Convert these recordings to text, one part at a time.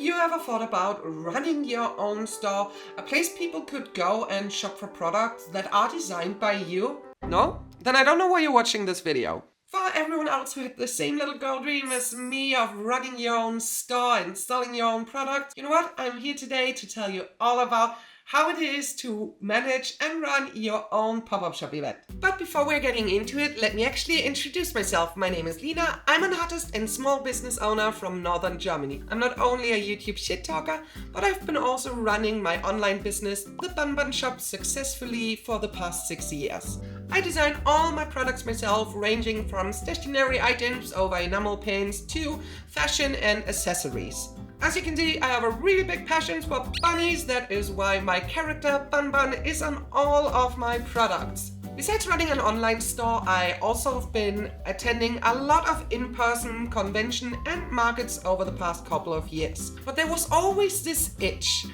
you ever thought about running your own store, a place people could go and shop for products that are designed by you? No? Then I don't know why you're watching this video. For everyone else who had the same little girl dream as me of running your own store and selling your own products, you know what? I'm here today to tell you all about how it is to manage and run your own pop-up shop event. But before we're getting into it, let me actually introduce myself. My name is Lina. I'm an artist and small business owner from northern Germany. I'm not only a YouTube shit talker, but I've been also running my online business, the BunBun shop, successfully for the past 6 years. I design all my products myself, ranging from stationery items over enamel paints to fashion and accessories. As you can see, I have a really big passion for bunnies. That is why my character BunBun is on all of my products. Besides running an online store, I also have been attending a lot of in-person conventions and markets over the past couple of years. But there was always this itch.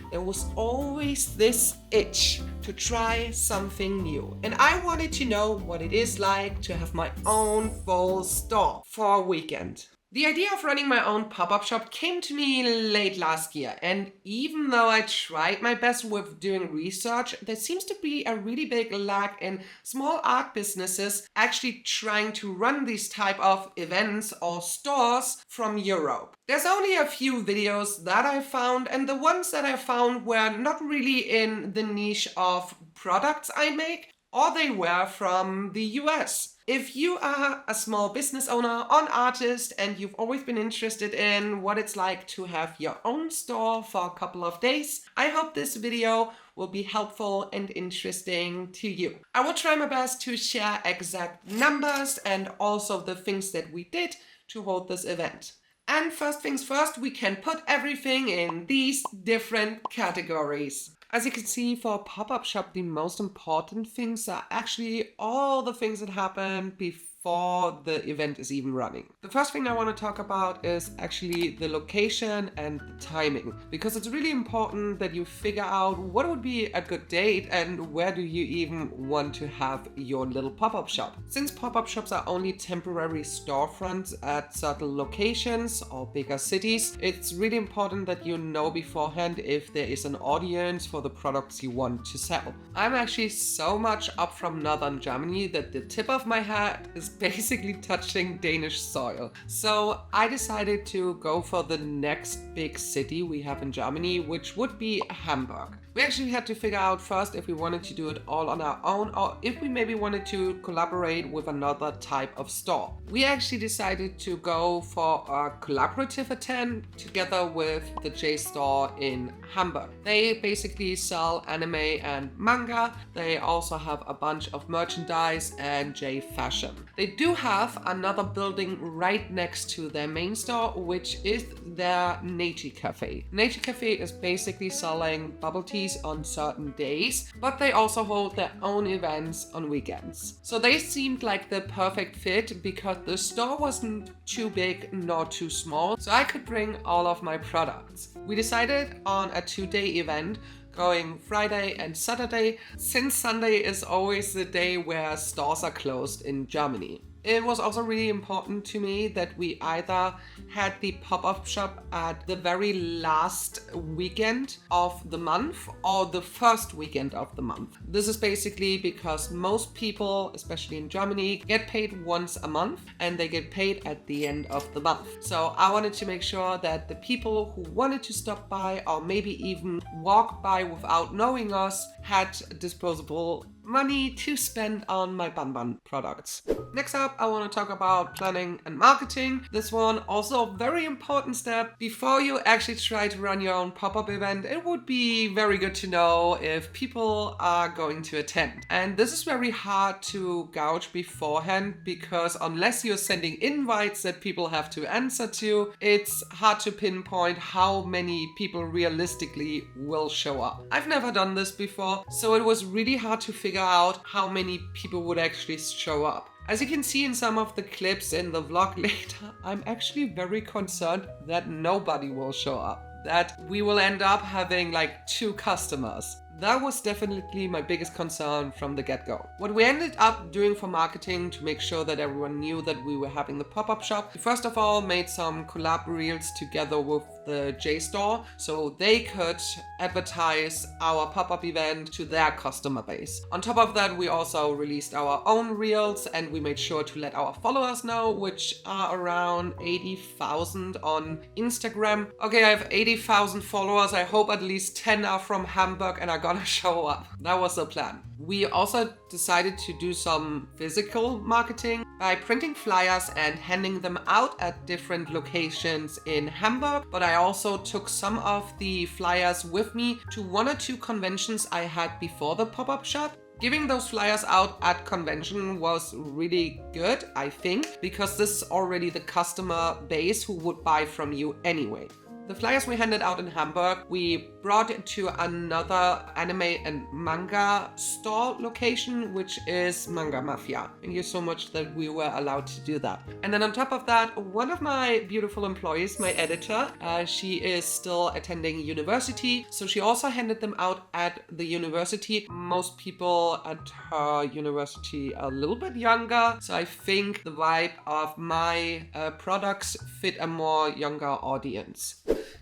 To try something new. And I wanted to know what it is like to have my own full store for a weekend. The idea of running my own pop-up shop came to me late last year, and even though I tried my best with doing research, there seems to be a really big lack in small art businesses actually trying to run these type of events or stores from Europe. There's only a few videos that I found, and the ones that I found were not really in the niche of products I make, or they were from the US. If you are a small business owner or an artist and you've always been interested in what it's like to have your own store for a couple of days, I hope this video will be helpful and interesting to you. I will try my best to share exact numbers and also the things that we did to hold this event. And first things first, we can put everything in these different categories. As you can see, for a pop-up shop, the most important things are actually all the things that happen before the event is even running. The first thing I want to talk about is actually the location and the timing, because it's really important that you figure out what would be a good date and where do you even want to have your little pop-up shop. Since pop-up shops are only temporary storefronts at certain locations or bigger cities, it's really important that you know beforehand if there is an audience for the products you want to sell. I'm actually so much up from northern Germany that the tip of my hat is basically touching Danish soil. So I decided to go for the next big city we have in Germany, which would be Hamburg. We actually had to figure out first if we wanted to do it all on our own or if we maybe wanted to collaborate with another type of store. We actually decided to go for a collaborative attempt together with the J store in Hamburg. They basically sell anime and manga. They also have a bunch of merchandise and J fashion. They do have another building right next to their main store, which is their Nature Cafe. Nature Cafe is basically selling bubble tea on certain days, but they also hold their own events on weekends. So they seemed like the perfect fit because the store wasn't too big nor too small, so I could bring all of my products. We decided on a 2-day event going Friday and Saturday, since Sunday is always the day where stores are closed in Germany. It was also really important to me that we either had the pop-up shop at the very last weekend of the month or the first weekend of the month. This is basically because most people, especially in Germany, get paid once a month and they get paid at the end of the month. So I wanted to make sure that the people who wanted to stop by or maybe even walk by without knowing us had disposable money to spend on my BunBun products. Next up, I want to talk about planning and marketing. This one also a very important step. Before you actually try to run your own pop-up event, it would be very good to know if people are going to attend. And this is very hard to gauge beforehand because unless you're sending invites that people have to answer to, it's hard to pinpoint how many people realistically will show up. I've never done this before, so it was really hard to figure out how many people would actually show up. As you can see in some of the clips in the vlog later, I'm actually very concerned that nobody will show up, that we will end up having like 2 customers. That was definitely my biggest concern from the get-go. What we ended up doing for marketing to make sure that everyone knew that we were having the pop-up shop, we first of all made some collab reels together with the JStore so they could advertise our pop-up event to their customer base. On top of that, we also released our own reels and we made sure to let our followers know, which are around 80,000 on Instagram. Okay, I have 80,000 followers. I hope at least 10 are from Hamburg and are gonna show up. That was the plan. We also decided to do some physical marketing by printing flyers and handing them out at different locations in Hamburg. But I also took some of the flyers with me to 1 or 2 conventions I had before the pop-up shop. Giving those flyers out at convention was really good, I think, because this is already the customer base who would buy from you anyway. The flyers we handed out in Hamburg, we brought it to another anime and manga store location, which is Manga Mafia. Thank you so much that we were allowed to do that. And then on top of that, one of my beautiful employees, my editor, she is still attending university. So she also handed them out at the university. Most people at her university are a little bit younger. So I think the vibe of my products fit a more younger audience.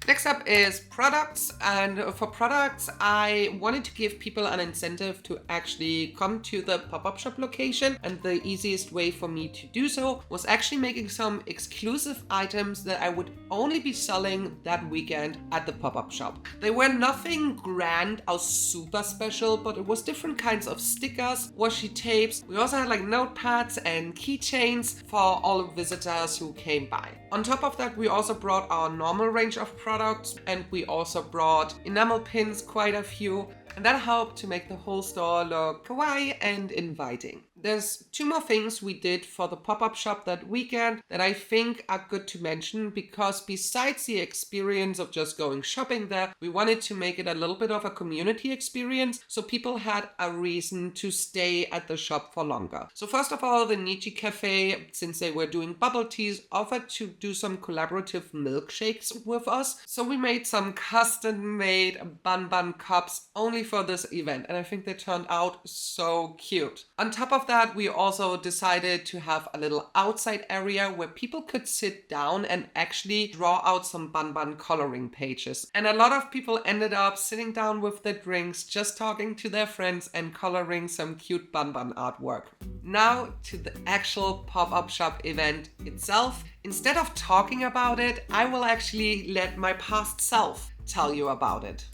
Next up is products, and for products I wanted to give people an incentive to actually come to the pop-up shop location, and the easiest way for me to do so was actually making some exclusive items that I would only be selling that weekend at the pop-up shop. They were nothing grand or super special, but it was different kinds of stickers, washi tapes. We also had like notepads and keychains for all visitors who came by. On top of that, we also brought our normal range of products, and we also brought enamel pins, quite a few, and that helped to make the whole store look kawaii and inviting. There's 2 more things we did for the pop-up shop that weekend that I think are good to mention, because besides the experience of just going shopping there, we wanted to make it a little bit of a community experience so people had a reason to stay at the shop for longer. So first of all, the Nietzsche Cafe, since they were doing bubble teas, offered to do some collaborative milkshakes with us. So we made some custom-made BunBun cups only for this event, and I think they turned out so cute. On top of that, we also decided to have a little outside area where people could sit down and actually draw out some BunBun coloring pages. And a lot of people ended up sitting down with their drinks, just talking to their friends and coloring some cute BunBun artwork. Now to the actual pop-up shop event itself. Instead of talking about it, I will actually let my past self tell you about it.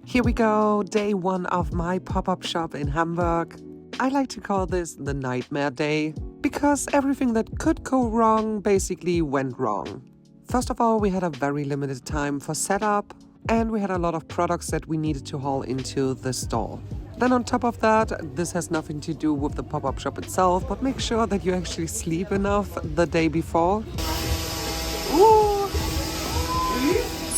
Here we go, day 1 of my pop-up shop in Hamburg. I like to call this the nightmare day, because everything that could go wrong basically went wrong. First of all, we had a very limited time for setup, and we had a lot of products that we needed to haul into the store. Then on top of that, this has nothing to do with the pop-up shop itself, but make sure that you actually sleep enough the day before. Ooh!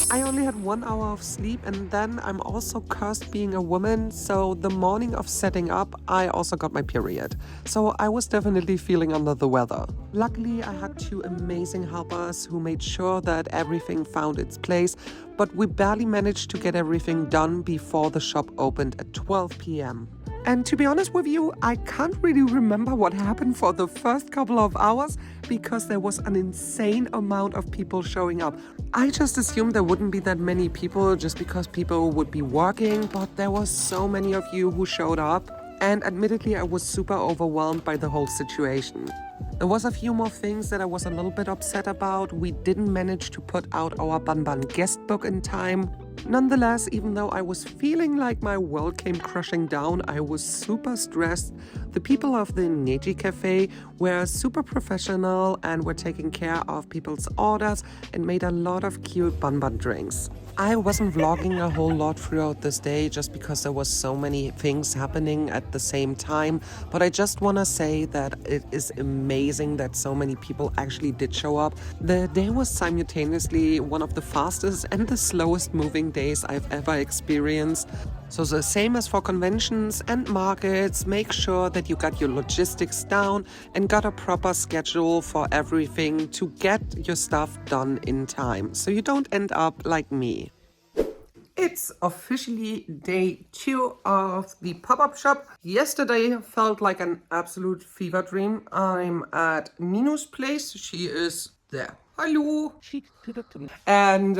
I only had 1 hour of sleep, and then I'm also cursed being a woman, so the morning of setting up, I also got my period. So I was definitely feeling under the weather. Luckily, I had 2 amazing helpers who made sure that everything found its place, but we barely managed to get everything done before the shop opened at 12 p.m. And to be honest with you, I can't really remember what happened for the first couple of hours because there was an insane amount of people showing up. I just assumed there wouldn't be that many people just because people would be working, but there were so many of you who showed up. And admittedly, I was super overwhelmed by the whole situation. There was a few more things that I was a little bit upset about. We didn't manage to put out our BunBun guest book in time. Nonetheless, even though I was feeling like my world came crashing down, I was super stressed. The people of the Nietzsche Cafe were super professional and were taking care of people's orders and made a lot of cute BunBun drinks. I wasn't vlogging a whole lot throughout this day just because there was so many things happening at the same time, but I just want to say that it is amazing amazing that so many people actually did show up. The day was simultaneously one of the fastest and the slowest moving days I've ever experienced. So the same as for conventions and markets, make sure that you got your logistics down and got a proper schedule for everything to get your stuff done in time, so you don't end up like me. It's officially day 2 of the pop-up shop. Yesterday felt like an absolute fever dream. I'm at Minu's place. She is there. Hello. And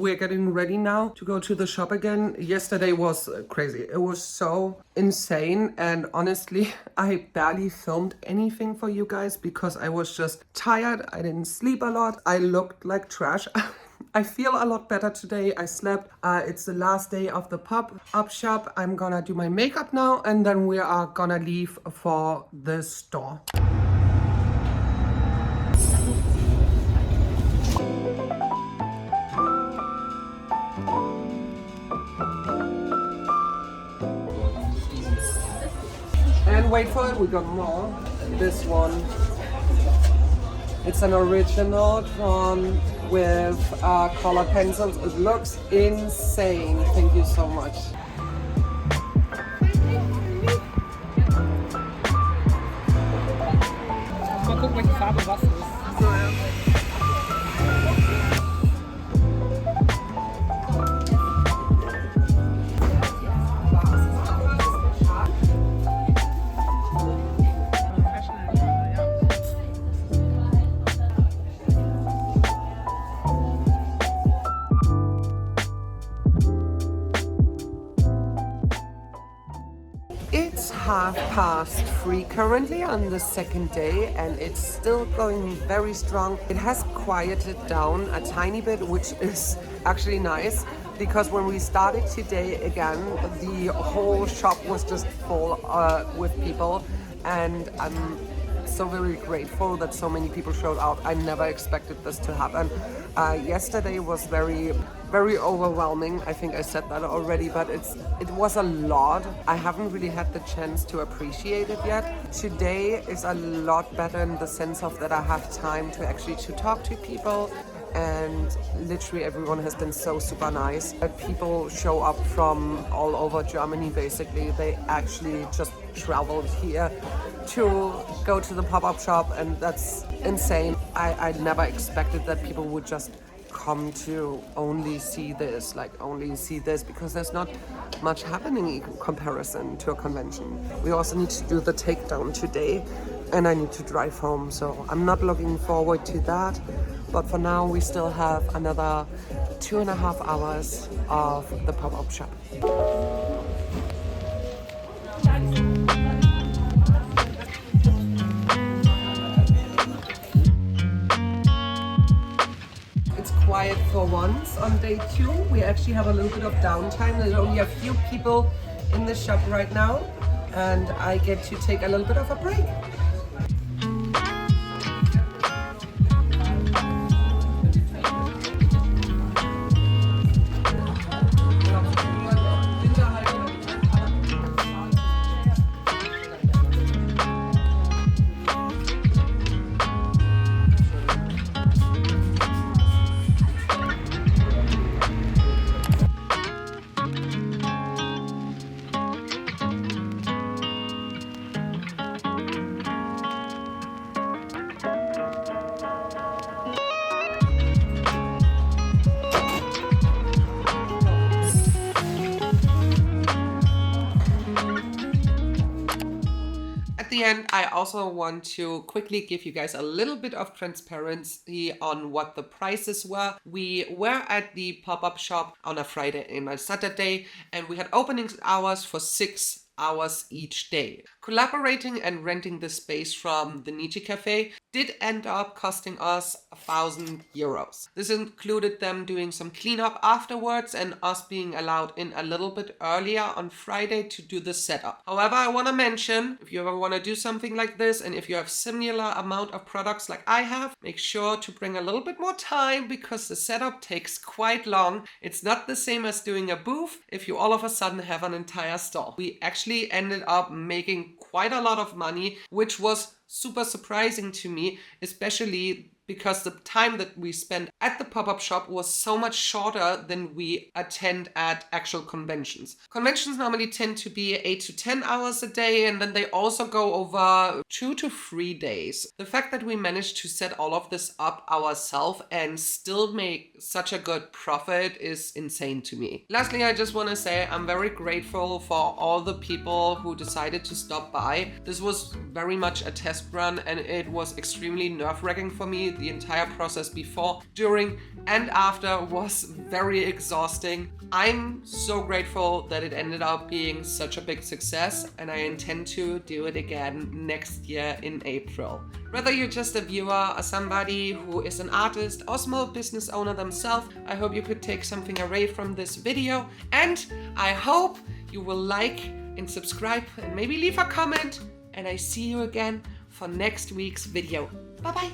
we're getting ready now to go to the shop again. Yesterday was crazy. It was so insane. And honestly, I barely filmed anything for you guys because I was just tired. I didn't sleep a lot. I looked like trash. I feel a lot better today. I slept. It's the last day of the pop-up shop. I'm gonna do my makeup now and then we are gonna leave for the store. And wait for it, we got more. This one. It's an original drawn with color pencils. It looks insane. Thank you so much. Mal gucken, welche Farbe was ist. So, ja. It's 3:30 currently on the second day and it's still going very strong. It has quieted down a tiny bit, which is actually nice because when we started today again, the whole shop was just full with people, and I'm so very grateful that so many people showed up. I never expected this to happen. Yesterday was very overwhelming. I think I said that already, but it was a lot. I haven't really had the chance to appreciate it yet. Today is a lot better in the sense of that I have time to actually to talk to people, and literally everyone has been so super nice. People show up from all over Germany basically. They actually just traveled here to go to the pop-up shop, and that's insane. I never expected that people would just come to only see this, because there's not much happening in comparison to a convention. We also need to do the takedown today and I need to drive home, so I'm not looking forward to that. But for now we still have another 2.5 hours of the pop-up shop. Quiet for once on day 2. We actually have a little bit of downtime. There's only a few people in the shop right now and I get to take a little bit of a break. At the end, I also want to quickly give you guys a little bit of transparency on what the prices were. We were at the pop-up shop on a Friday and a Saturday, and we had opening hours for 6 hours each day. Collaborating and renting the space from the Nietzsche Cafe did end up costing us 1,000 euros. This included them doing some cleanup afterwards and us being allowed in a little bit earlier on Friday to do the setup. However, I want to mention, if you ever want to do something like this and if you have similar amount of products like I have, make sure to bring a little bit more time because the setup takes quite long. It's not the same as doing a booth if you all of a sudden have an entire store. We actually ended up making quite a lot of money, which was super surprising to me, especially because the time that we spent at the pop-up shop was so much shorter than we attend at actual conventions. Conventions normally tend to be 8 to 10 hours a day, and then they also go over 2 to 3 days. The fact that we managed to set all of this up ourselves and still make such a good profit is insane to me. Lastly, I just want to say I'm very grateful for all the people who decided to stop by. This was very much a test run, and it was extremely nerve-wracking for me. The entire process before, during, and after was very exhausting. I'm so grateful that it ended up being such a big success, and I intend to do it again next year in April. Whether you're just a viewer or somebody who is an artist or small business owner themselves, I hope you could take something away from this video, and I hope you will like and subscribe and maybe leave a comment, and I see you again for next week's video. Bye bye!